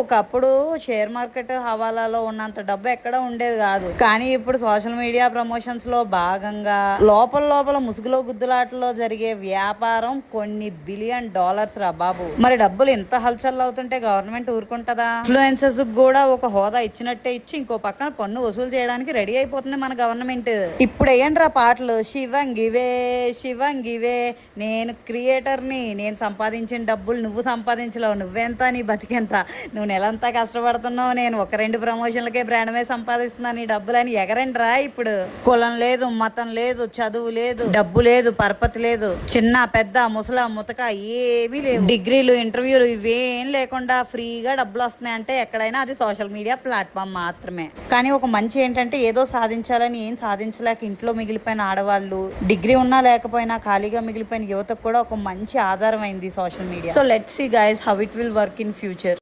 ఒకప్పుడు share market హవాలాలో ఉన్నంత డబ్బు ఎక్కడ ఉండేది కాదు. కానీ ఇప్పుడు సోషల్ మీడియా ప్రమోషన్స్ లో భాగంగా లోపల ముసుగులో గుద్దులాటలో జరిగే వ్యాపారం కొన్ని బిలియన్ డాలర్స్ రా బాబు. మరి డబ్బులు ఇంత హల్చల్ అవుతుంటే గవర్నమెంట్ ఊరుకుంటదా? ఇన్ఫ్లుయెన్సర్స్ కూడా ఒక హోదా ఇచ్చినట్టే ఇచ్చి ఇంకో పక్కన పన్ను వసూలు చేయడానికి రెడీ అయిపోతుంది మన గవర్నమెంట్. ఇప్పుడు ఏంట్రా పాటలు, శివంగివే నేను క్రియేటర్ని, నేను సంపాదించిన డబ్బులు నువ్వు సంపాదించలేవు, నువ్వెంత నీ బతికెంత, నువ్వు నెలంతా కష్టపడుతున్నావు, నేను ఒక 2 ప్రమోషన్లకే బ్రాండమే సంపాదిస్తున్నాను ఈ డబ్బులని ఎగరండి రా. ఇప్పుడు కులం లేదు, మతం లేదు, చదువు లేదు, డబ్బు లేదు, పరపతి లేదు, చిన్న పెద్ద ముసలా ముతక ఏమీ లేవు, డిగ్రీలు ఇంటర్వ్యూలు ఇవేం లేకుండా ఫ్రీగా డబ్బులు వస్తున్నాయంటే ఎక్కడైనా అది సోషల్ మీడియా ప్లాట్ఫామ్ మాత్రమే. కానీ ఒక మంచి ఏంటంటే ఏదో సాధించాలని ఏం సాధించలేక ఇంట్లో మిగిలిపోయిన ఆడవాళ్ళు, డిగ్రీ ఉన్నా లేకపోయినా ఖాళీగా మిగిలిపోయిన యువతకు కూడా ఒక మంచి ఆధారం అయింది social media. So let's see guys how it will work in future.